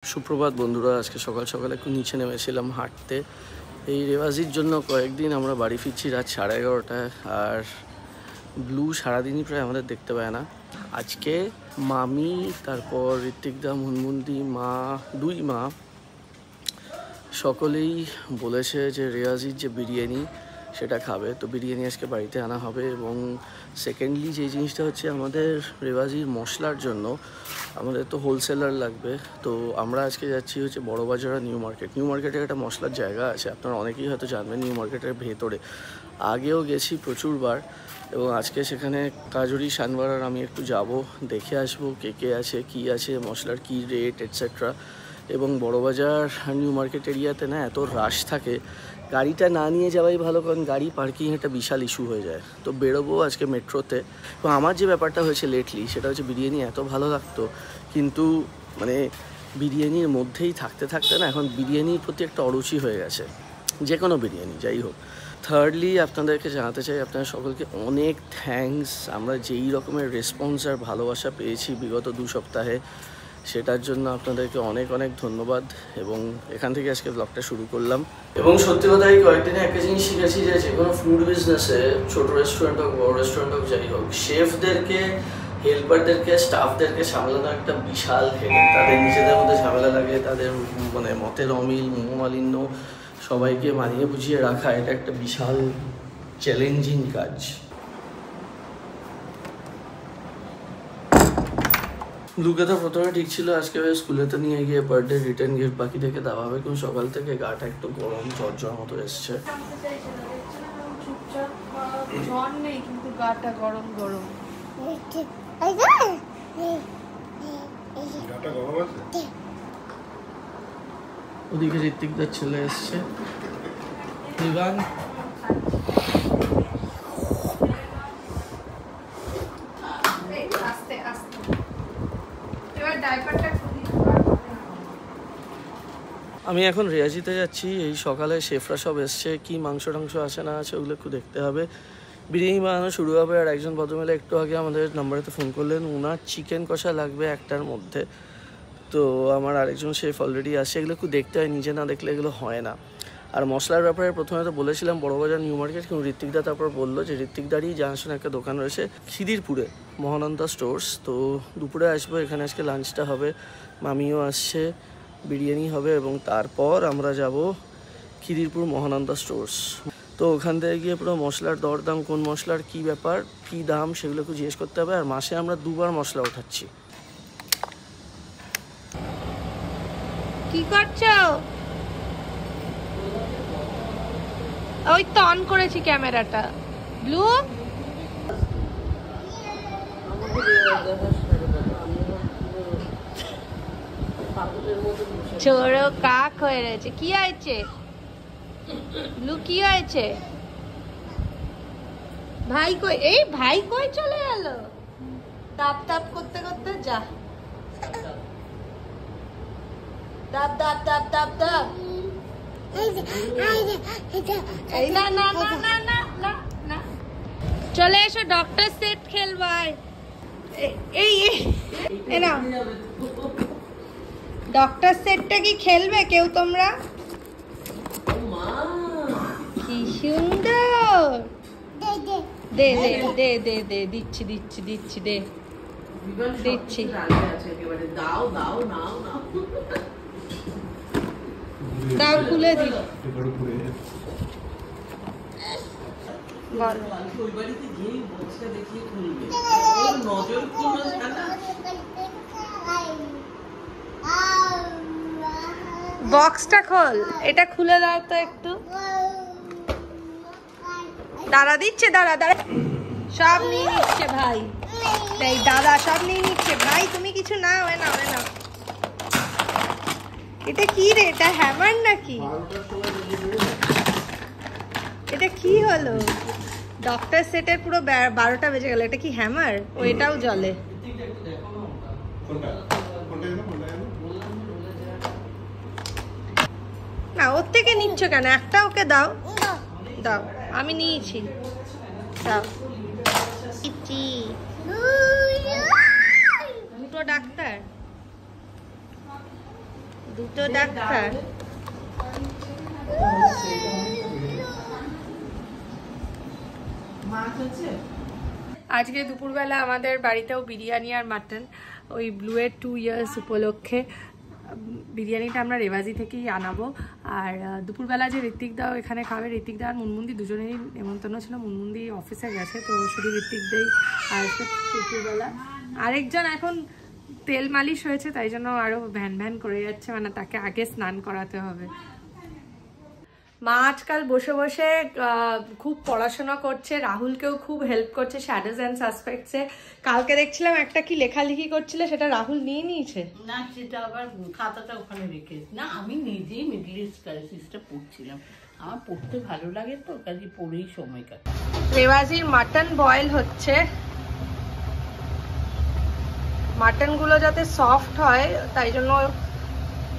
সুপ্রভাত বন্ধুরা, আজকে সকাল সকাল একটু নিচে নেমেছিলাম হাঁটতে। এই রেওয়াজির জন্য কয়েকদিন আমরা বাড়ি ফিরছি রাত 11:30টায়, আর ব্লু সারাদিনই প্রায় আমাদের দেখতে পায় না। আজকে মামি, তারপর ঋত্বিকদা, মুনমুন্দি, মা, দুই মা সকলেই বলেছে যে রেওয়াজির যে বিরিয়ানি সেটা খাবে, তো বিরিয়ানি আজকে বাড়িতে আনা হবে। এবং সেকেন্ডলি যে জিনিসটা হচ্ছে, আমাদের রেওয়াজির মশলার জন্য আমাদের তো হোলসেলার লাগবে। তো আমরা আজকে যাচ্ছি হচ্ছে বড়বাজার নিউ মার্কেট। নিউ মার্কেটে একটা মশলার জায়গা আছে, আপনারা অনেকেই হয়তো জানবেন, নিউ মার্কেটের ভেতরে। আগেও গেছি প্রচুরবার, এবং আজকে সেখানে কাজরি, শানবার আর আমি একটু যাব, দেখে আসবো কে কে আছে, কী আছে, মশলার কী রেট এটসেট্রা। এবং বড়বাজার নিউ মার্কেট এরিয়াতে না এত রাশ থাকে, গাড়িটা না নিয়ে যাওয়াই ভালো, কারণ গাড়ি পার্কিং একটা বিশাল ইস্যু হয়ে যায়। তো বেরোবো আজকে মেট্রোতে। তো আমার যে ব্যাপারটা হয়েছে লেটলি, সেটা হচ্ছে বিরিয়ানি এত ভালো লাগতো, কিন্তু মানে বিরিয়ানির মধ্যেই থাকতে থাকতে না এখন বিরিয়ানির প্রতি একটা অরুচি হয়ে গেছে, যে কোনো বিরিয়ানি যাই হোক। থার্ডলি আপনাদেরকে জানাতে চাই, আপনাদের সকলকে অনেক থ্যাঙ্কস। আমরা যেই রকমের রেসপন্স আর ভালোবাসা পেয়েছি বিগত 2 সপ্তাহে, সেটার জন্য আপনাদেরকে অনেক অনেক ধন্যবাদ। এবং এখান থেকে আজকে ব্লগটা শুরু করলাম। এবং সত্যি কথা, এই কয়েকদিনে একটা জিনিস শিখেছি যে কোনো ফুড বিজনেসে, ছোটো রেস্টুরেন্ট হোক বড় রেস্টুরেন্ট হোক যাই হোক, শেফদেরকে, হেল্পারদেরকে, স্টাফদেরকে সামলানো একটা বিশাল হেডেক। তাদের নিজেদের মধ্যে ঝামেলা লাগে, তাদের মানে মতের অমিল, মনোমালিন্য, সবাইকে মানিয়ে বুঝিয়ে রাখা, এটা একটা বিশাল চ্যালেঞ্জিং কাজ। লুকে তো প্রথমে ঠিক ছিল, আজকে স্কুলেতে নিয়ে গিয়ে বার্থডে রিটার্ন গিফট বাকি থেকে দেওয়া হবে, কিন্তু সকাল থেকে গাটা একটু গরম, জ্বর মতো এসছে। জ্বর নেই, কিন্তু গাটা গরম গরম। ওদিকে ঋত্বিকদার ছেলে এসছে, রিবান। আমি এখন রেয়াজিতে যাচ্ছি। এই সকালে শেফরা সব এসছে, কি মাংস টাংস আছে না আছে ওগুলো একটু দেখতে হবে। বিরিয়ানি বানানো শুরু হবে, আর একজন ভদ্রমহিলা একটু আগে আমাদের নাম্বারেতে ফোন করলেন, ওনার চিকেন কষা লাগবে 1টার মধ্যে। তো আমার আরেকজন শেফ অলরেডি আসছে, এগুলো একটু দেখতে হয়, নিজে না দেখলে এগুলো হয় না। আর মশলার ব্যাপারে প্রথমে তো বলেছিলাম বড়বাজার নিউ মার্কেট, কিন্তু ঋত্বিকদা তারপর বললো যে ঋত্বিকদারই জানাশোনা একটা দোকান রয়েছে খিদিরপুরে, মহানন্দা স্টোর্স। তো দুপুরে আসবো, এখানে আজকে লাঞ্চটা হবে, মামিও আসছে, বিরিয়ানি হবে, এবং তারপর আমরা যাব খিদিরপুর মহানন্দা স্টোর্স। তো ওখান থেকে গিয়ে পুরো মশলার দরদাম, কোন মশলার কী ব্যাপার, কী দাম, সেগুলো একটু জিজ্ঞেস করতে হবে। আর মাসে আমরা 2বার মশলা ওঠাচ্ছি। কি করছো? ওই তো অন করেছি ক্যামেরাটা। ব্লু ছোড়ো কাক হয়ে রয়েছে। কি হয়েছে ব্লু, কি হয়েছে? ভাই কই? এই ভাই কই চলে গেল? দাপ দাপ করতে করতে যা, দাপ দাপ দাপ দাপ দাপ। এই না না না না না না না, চলে এসো, ডক্টর সেট খেলবাই। এই এই না, ডক্টর সেটটা কি খেলবে কেউ তোমরা? কি সুন্দর, দে দে দে দে দে, দিচ্ছি দিচ্ছি দিচ্ছি, দে দিচ্ছি। দাও খুলে দি। বক্সটা খোল, এটা খুলে দাও তো একটু। দাঁড়া, দিচ্ছে, দাঁড়া দাঁড়া, সব নিয়ে নিচ্ছে ভাই। এই দাদা সব নিয়ে নিচ্ছে ভাই, তুমি কিছু নাও, এ নাও এ নাও। এটা কি রে? এটা হ্যামার নাকি? এটা কি হলো? ডক্টর সেটের পুরো 12টা বেজে গেল, এটা কি হ্যামার? ও এটাও জ্বলে। না, ওর থেকে নিচ্ছ কেন? একটা ওকে দাও, দাও, আমি নিয়েছি, দাও। দুটো ডাক্তার দুটো ডাক্তার। আজকে দুপুরবেলা আমাদের বাড়িতেও বিরিয়ানি আর মাটন, ওই ব্লুয়ের 2 ইয়ার্স উপলক্ষে বিরিয়ানিটা আমরা রেওয়াজি থেকেই আনাবো। আর দুপুরবেলা যে ঋত্বিকদাও এখানে খাবে, ঋত্বিকদা আর মুনমুন্দি দুজনেরই নেমন্তন্ন ছিল। মুনমুন্দি অফিসে গেছে, তো শুধু ঋত্বিকদাই আসবে দুপুরবেলা। আরেকজন এখন তেল মালিশ হয়েছে, তাই জন্য আরও ভ্যান ভ্যান করে যাচ্ছে, মানে তাকে আগে স্নান করাতে হবে। মা আজকাল বসে বসে খুব পড়াশোনা করছে, রাহুলকেও খুব হেল্প করছে শ্যাডোজ অ্যান্ড সাসপেক্টসে। কালকে দেখছিলাম একটা কি লেখালেখি করছিলে, সেটা রাহুল নিয়ে নিয়েছে না, সেটা আবার খাতাটা ওখানে রেখে না, আমি নিজেই মিডল ইস্ট ক্রাইসিসটা পড়ছিলাম। আমার পড়তে ভালো লাগে তো, কাজে পড়েই সময় কাটে। রেওয়াজির মাটন বয়েল হচ্ছে, মাটনগুলো যাতে সফট হয় তাই জন্য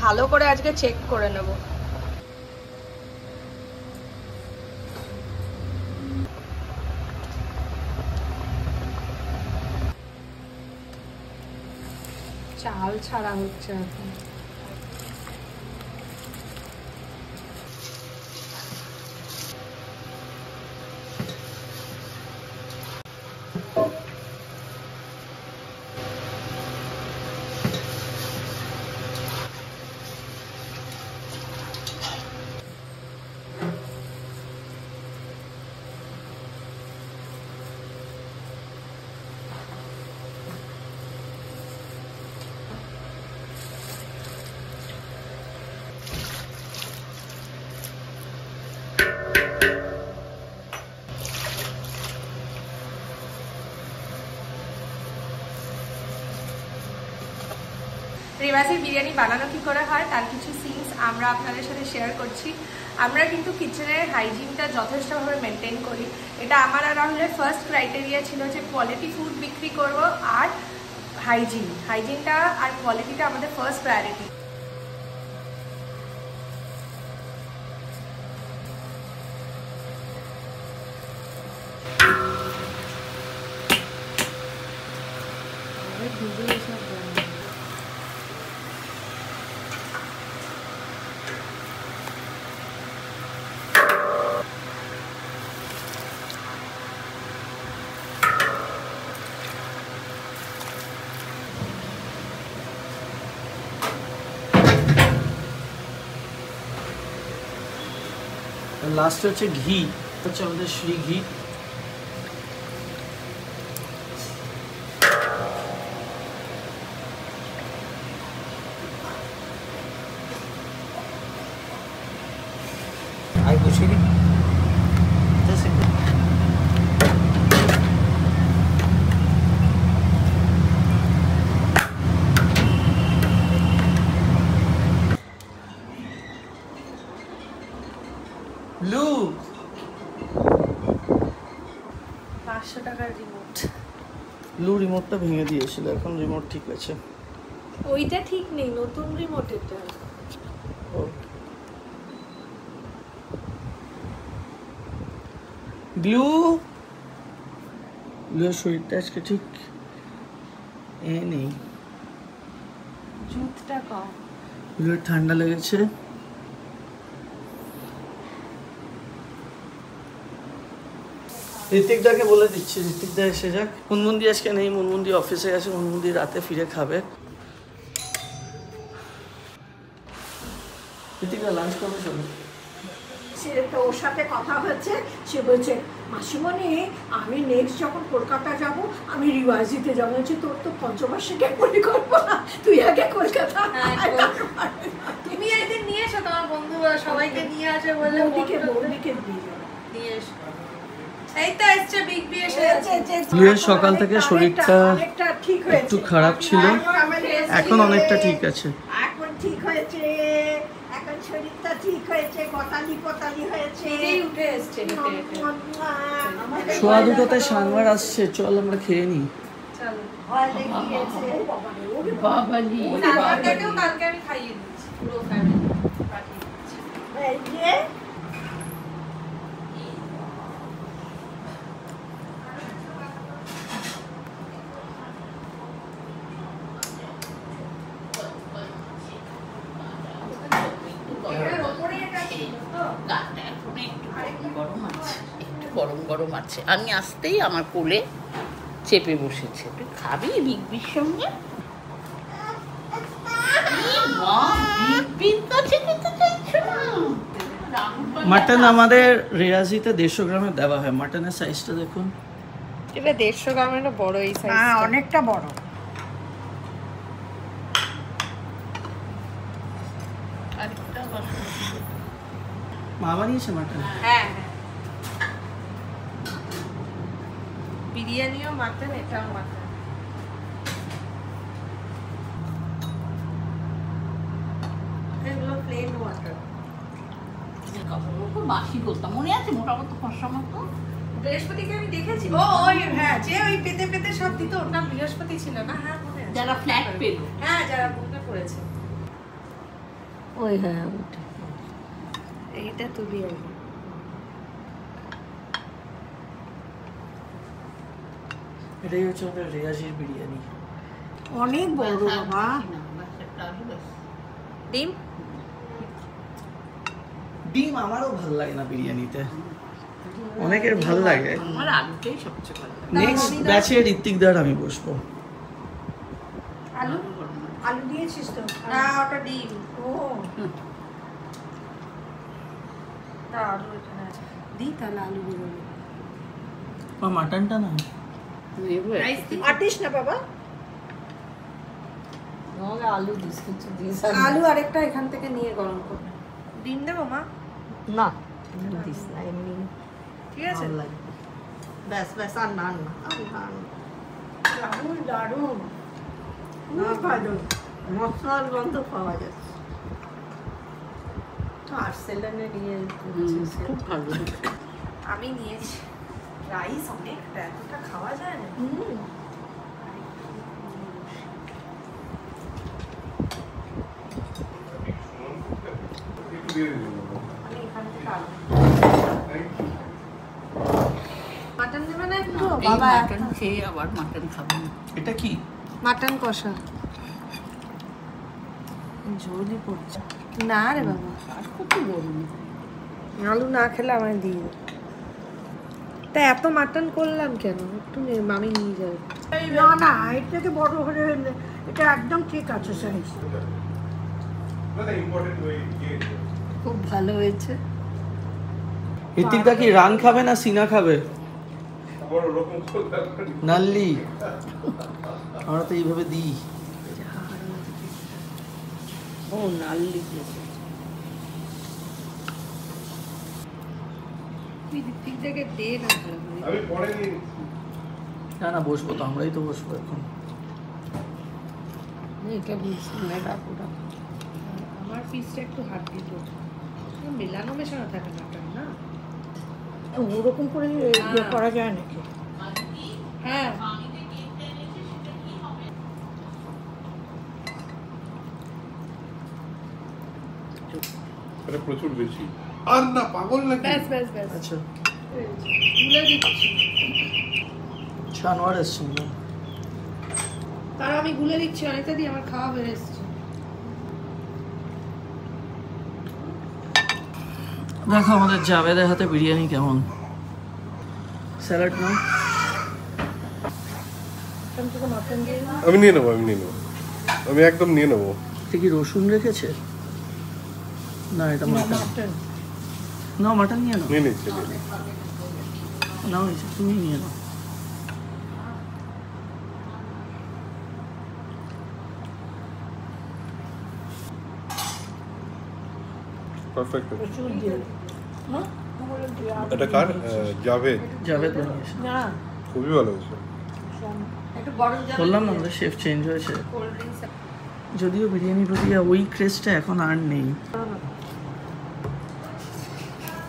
ভালো করে আজকে চেক করে নেব। চাল ছাড়া হচ্ছে এখন। রেওয়াজির বিরিয়ানি বানানো কি করে হয় তার কিছু সিনস আমরা আপনাদের সাথে শেয়ার করছি। আমরা কিন্তু কিচেনের হাইজিনটা যথেষ্টভাবে মেনটেন করি। এটা আমার আর রাহুলের ফার্স্ট ক্রাইটেরিয়া ছিল যে কোয়ালিটি ফুড বিক্রি করব, আর হাইজিনটা আর কোয়ালিটিটা আমাদের ফার্স্ট প্রায়োরিটি। লাস্টে হচ্ছে ঘি, হচ্ছে আমাদের শ্রী ঘি। আর বসিয়ে দিই। লু 500 টাকার রিমোট। লু রিমোটটা ভেঙে দিয়েছিল, এখন রিমোট ঠিক আছে। ওইটা ঠিক নেই, নতুন রিমোট এটা। গ্লু গ্লুর শরীরটা আজকে ঠিক নেই, জুতটা কম। গ্লুর ঠান্ডা লেগেছে। ঋত্বিকদাকে বলে দিচ্ছি, ঋত্বিকদা এসে যাক। মুনমুন্দি আজকে নেই, মুনমুন্দি অফিসে গেছে, মুনমুন্দি রাতে ফিরে খাবে। ঋত্বিকদা লাঞ্চ করবে চলো। তো ওর সাথে কথা হচ্ছে, সে বলছে মাসিমণি আমি নেক্সট যখন কলকাতা যাব আমি রিওয়াজিতে যাবো। বলছি তোর তো পঞ্চবার্ষিকের পরিকল্পনা, তুই আগে কলকাতা। তুমি একদিন নিয়ে এসো তোমার বন্ধু সবাইকে নিয়ে আসে বলে বৌদিকে নিয়ে এসো। এই তো এসছে বিগ বি এসে গেছে। গ্লুয়ের সকাল থেকে শরীরটা একটু খারাপ ছিল, এখন অনেকটা ঠিক আছে। এখন ঠিক হয়েছে, এখন শরীরটা ঠিক হয়েছে, পতালি হয়েছে, উঠে এসছে। সোয়া দুটোতে সাংবার আসছে, চল আমরা খেয়ে নিই। চলো ভয় লেগেছে। বাবালি সাংবারটাকেও কালকে আমি খাইয়ে দিচ্ছি, পুরো ফ্যামিলি পাঠিয়ে দিচ্ছি। এই যে গাটা এখন একটু গরম আছে, একটু গরম গরম আছে। আমি আসতেই আমার কোলে চেপে বসেছে। তুই খাবি বিগ বির সঙ্গে? মাটন আমাদের রেয়াজিতে 150 গ্রামের দেওয়া হয়। মাটনের সাইজটা দেখুন, এটা 150 গ্রামের বড় এই সাইজ। হ্যাঁ অনেকটা বড়। মা বানিয়েছে মাটন। হ্যাঁ বিরিয়ানিও মাটন, এটাও মাটন। এগুলো প্লেন মাটন। বাসি বলতাম, মনে আছে মোটামুটি ফর্সা মতো। বৃহস্পতিকে আমি দেখেছি। ও ওই হ্যাঁ, যে ওই পেতে পেতে সব দিত, ওর নাম বৃহস্পতি ছিল না? হ্যাঁ মনে আছে। যারা ফ্ল্যাট পেল, হ্যাঁ যারা বুকে পড়েছে। ওই হ্যাঁ এইটা তুলি আর কি। এটাই হচ্ছে আমাদের রেয়াজির বিরিয়ানি। অনেক বড় বাবা। ডিম ডিম আমারও ভালো লাগে না বিরিয়ানিতে, অনেকের ভালো লাগে। আমার আলুটাই সবচেয়ে ভালো লাগে। নেক্সট ব্যাচে ঋত্বিকদার আমি বসবো। আলু আলু দিয়েছিস তো? না, ওটা ডিম। ও না, আলু এখানে আছে। দিই তাহলে আলু দিয়ে মাটনটা না নেবো আটিস না বাবা। আলু দিস কিছু দিস আলু আরেকটা এখান থেকে নিয়ে গরম করবে। ডিম দেবো মা? না দিস না, এমনি ঠিক আছে। ব্যাস ব্যাস, আর না না দারুণ দারুণ, খুব ভালো। মশলার গন্ধ পাওয়া যাচ্ছে। আর্সেলানে নিয়ে খুব ভালো। আমি নিয়েছি রাইস অনেকটা, এতটা খাওয়া যায় না। আমি এখান থেকে আলু মাটন দেবে না একটু? বাবা মাটন খেয়ে আবার মাটন খাবো। এটা কি? মাটন কষা ঝোলই পড়ছে না রে বাবা। আর কত গরম। আলু না খেলে আমায় দিয়ে দে। তা এত মাটন করলাম কেন? একটু মামি নিয়ে যাবে। না না, এর থেকে বড় হলে এটা একদম ঠিক আছে সাইজ। খুব ভালো হয়েছে। ঋত্বিকদা কি রান খাবে না সিনা খাবে? নাল্লি আমরা তো এইভাবে দিই। ও নাল্লি দিয়েছে। দিক থেকে দে না ভালো করে। আমি পরে নিয়ে না না বসবো তো, আমরাই তো বসবো এখন। এটা বুঝছি না ডাকুটা। আমার পিসটা একটু হাত দিব, মেলানো মেশানো থাকে মাটন না। ওরকম করে ইয়ে করা যায় নাকি? হ্যাঁ এটা প্রচুর বেশি। আর না পাগল নাকি? ব্যাস ব্যাস ব্যাস। আচ্ছা গুলে দিচ্ছি, শানোয়ার এসছেন না? তার আমি গুলে দিচ্ছি। অনেকটা দিয়ে আমার খাওয়া হয়ে এসছে। দেখো আমাদের জাভেদের হাতে বিরিয়ানি কেমন। স্যালাড নাও। আমি নিয়ে নেবো, আমি নিয়ে নেবো, আমি একদম নিয়ে নেবো। এটা কি রসুন রেখেছে? না এটা মাটন। নাও মাটন নিয়ে নাও। নিয়ে নিচ্ছি। নাও নিচে তুমি নিয়ে নাও। পারফেক্ট। এটা কার? জাভেদ। জাভেদ বানিয়েছে। না খুবই ভালো হয়েছে। একটু গরম জল বললাম না আমাদের শেফ চেঞ্জ হয়েছে। Cold drinks. যদিও বিরিয়ানির প্রতি ওই ক্রেজটা এখন আর নেই।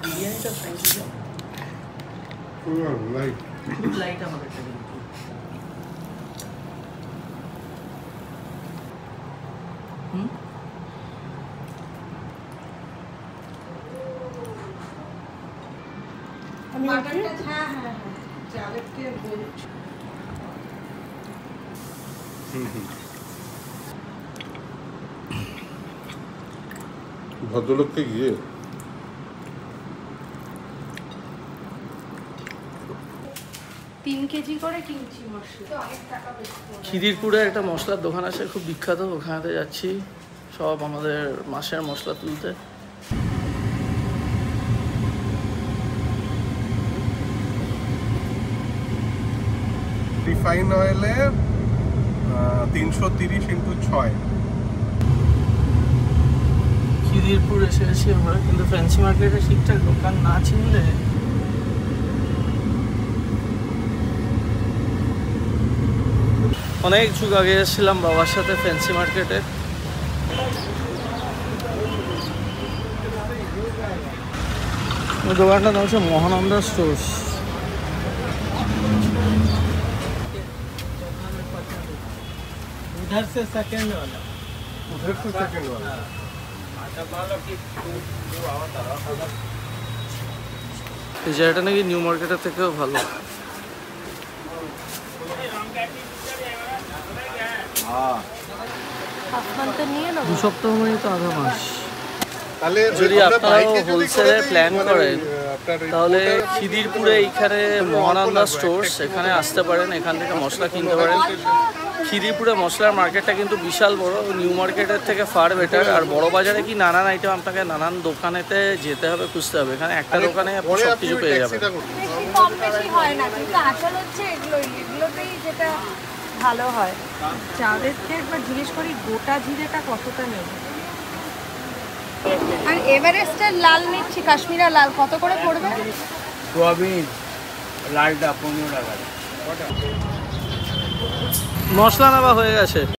বিরিয়ানিটা ফ্র্যাঙ্কলি খুবই ভালো, লাইট। খুব লাইট আমাদের কিন্তু। হুম আমি মাটনটা হ্যাঁ হ্যাঁ হ্যাঁ জাভেদকে বলছি। ভদ্রলোককে গিয়ে 3 কেজি করে কিনছি মশলা। খিদিরপুরে একটা মশলার দোকান আছে খুব বিখ্যাত, ওখানেতে যাচ্ছি সব আমাদের মাসের মশলা তুলতে। Refine অয়েলে 330x6। খিদিরপুর এসেছি আমরা, কিন্তু ফ্যান্সি মার্কেটে ঠিকঠাক দোকান না চিনলে অনেক যুগ আগে এসেছিলাম বাবার সাথে ফ্যান্সি মার্কেটে। দোকানটার নাম হচ্ছে মহানন্দা স্টোর্স। उधर से सेकंड वाला उधर से सेकंड वाला। এই জায়গাটা নাকি নিউ মার্কেটের থেকেও ভালো। দু সপ্তাহ মানে তো আধা মাস। তাহলে যদি আমরা আপনারা বাইকে যদি হোলসেলে করে দিই, প্ল্যান মানে করেন আপনার ওই তাহলে হোটেল- খিদিরপুরে এইখানে মহানন্দা স্টোর্স, এখানে আসতে পারেন, এখান থেকে মশলা কিনতে পারেন। খিদিরপুরে মশলার মার্কেটটা কিন্তু বিশাল বড়, নিউ মার্কেটের থেকে ফার বেটার। আর বড় বাজারে কি নানান আইটেম আপনাকে নানান দোকানেতে যেতে হবে, খুঁজতে হবে, এখানে একটা দোকানে আপনি পরে সব আপনি কিছু ওই পেয়ে যাবেন। ট্যাক্সিটা করুন। বেশি কম বেশি হয় না, কিন্তু আসল হচ্ছে এগুলোতেই যেটা ভালো হয়। চাঁদেরকে একবার জিজ্ঞেস করি গোটা জিরেটা কতটা নেবে। আর এভারেস্টের লাল নিচ্ছি, কাশ্মীরা লাল কত করে পড়বে? सोयाबीन लालটা 15 টাকা। মশলা নেওয়া হয়ে গেছে।